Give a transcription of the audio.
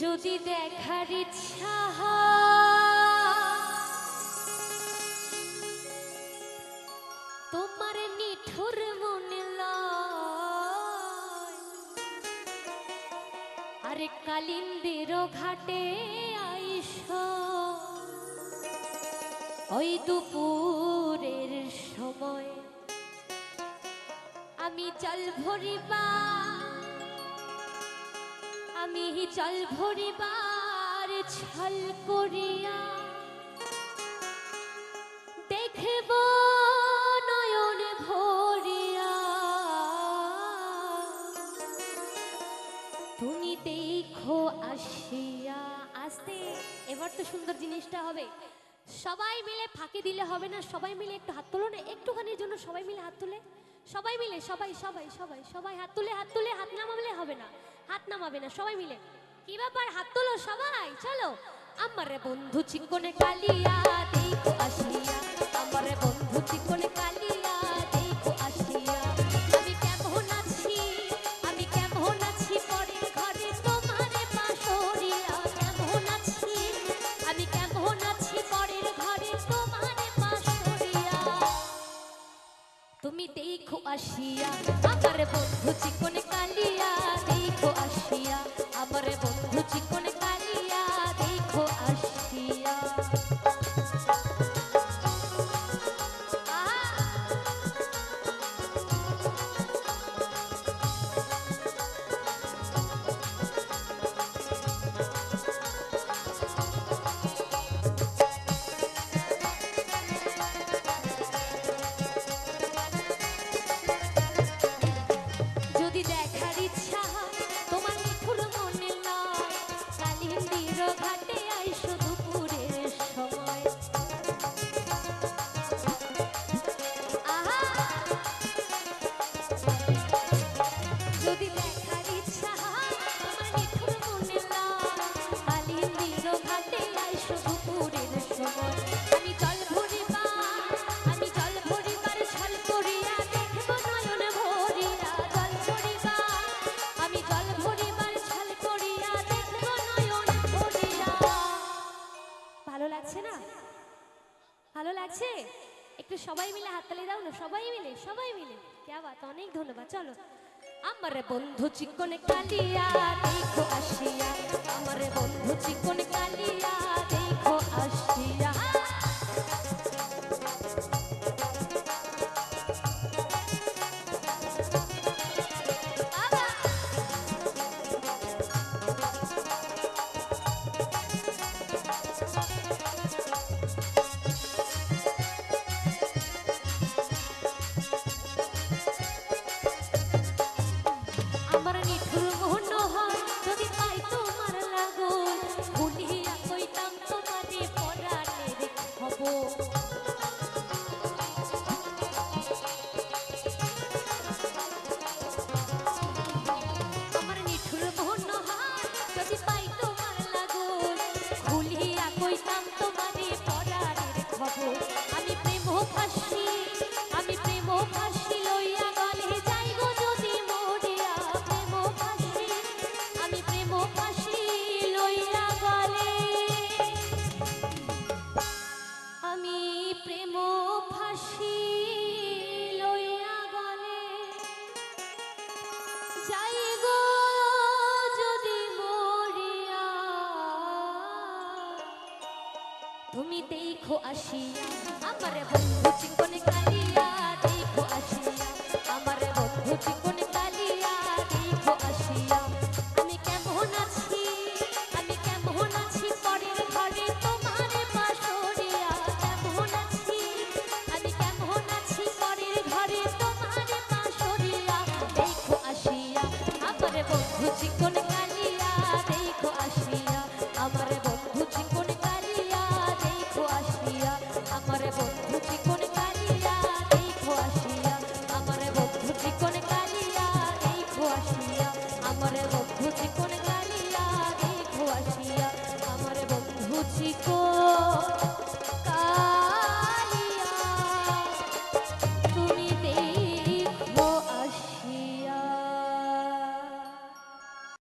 যদি দেখার ইচ্ছা তোমার নিঠুর মনে লয়, আরে কালিন্দির ঘাটে আইস ওই দুপুরের সময়, আমি জল ভরিবার ছল করিয়া দেখব নয়ন ভরিয়া, তুমি দেখো আসিয়া। আসতে এবার তো সুন্দর জিনিসটা হবে, সবাই মিলে ফাঁকি দিলে হবে না, সবাই মিলে একটু হাত তোলো না, একটুখানির জন্য সবাই মিলে হাত তুলে, সবাই মিলে সবাই সবাই সবাই সবাই হাত তুলে, হাত তুলে, হাত নামালে হবে না, হাত নামাবে না, সবাই মিলে। কি ব্যাপার, হাত তোলো সবাই, চলো। আমার বন্ধু চিকনে কালিয়া দেখো আসিয়া, আমার বন্ধু চিকনে কালিয়া দেখো আসিয়া, আমি কেমন আছি, আমি কেমন আছি পরের ঘরে তোমারে পাশরিয়া, কেমন আছি, আমি কেমন আছি পরের ঘরে তোমারে পাশরিয়া, তুমি দেখো আসিয়া, আমার বন্ধু চিকনে কালিয়া দেখো আসিয়া, আমার বন্ধু চিকনে কালিয়া দেখো আসিয়া। যদি দেখার ইচ্ছা তোমার নিঠুর মনে লয়, কালিন্দির ঘাটে আইসো দুপুরের সময়, যদি দেখার ইচ্ছা তোমার নিঠুর মনে লয়, কালিন্দির ঘাটে আইসো দুপুরের সময়, আমি জল ভরিবার ছল করিয়া দেখব নয়ন ভরিয়া, আমি জল ভরিবার ছল করিয়া দেখব নয়ন ভরিয়া। ভালো লাগছে না? ভালো লাগছে? একটু সবাই মিলে হাততালি দাও না, সবাই মিলে সবাই মিলে। क्या बात, অনেক ধন্যবাদ। চলো। আমার বন্ধু চিকনে কালিয়া দেখো আসিয়া, আমার বন্ধু চিকনে কালিয়া দেখো আসিয়া। আমার নিঠুর মন হয় যদি পাই তোমার লাগল, ভুলিয়া কইতাম তোমারে পরাণের খবর, আমার নিঠুর মন হয় যদি পাই তোমার লাগল, ভুলিয়া কইতাম তোমারে পরাণের খবর, আমি প্রেম ফাঁসি, আমি প্রেম ফাঁসি লইয়া গলে যাইব যদি মরিয়া, প্রেম ফাঁসি, আমি প্রেম ফাঁসি লইয়া গলে, আমি প্রেম ফাঁসি লইয়া গলে যাই গো যদি মরিয়া, তুমি দেখো আসিয়া, আমার বন্ধু চিকনে কালিয়া দেখো আসিয়া, আমার বন্ধু চিকনে কালিয়া দেখো আসিয়া, আমি কেমন আছি, আমি কেমন আছি পরের ঘরে তোমারে পাশরিয়া, কেমন আছি, আমি কেমন আছি পরের ঘরে তোমারে পাশরিয়া, দেখো আসিয়া, আমার বন্ধু চিকনে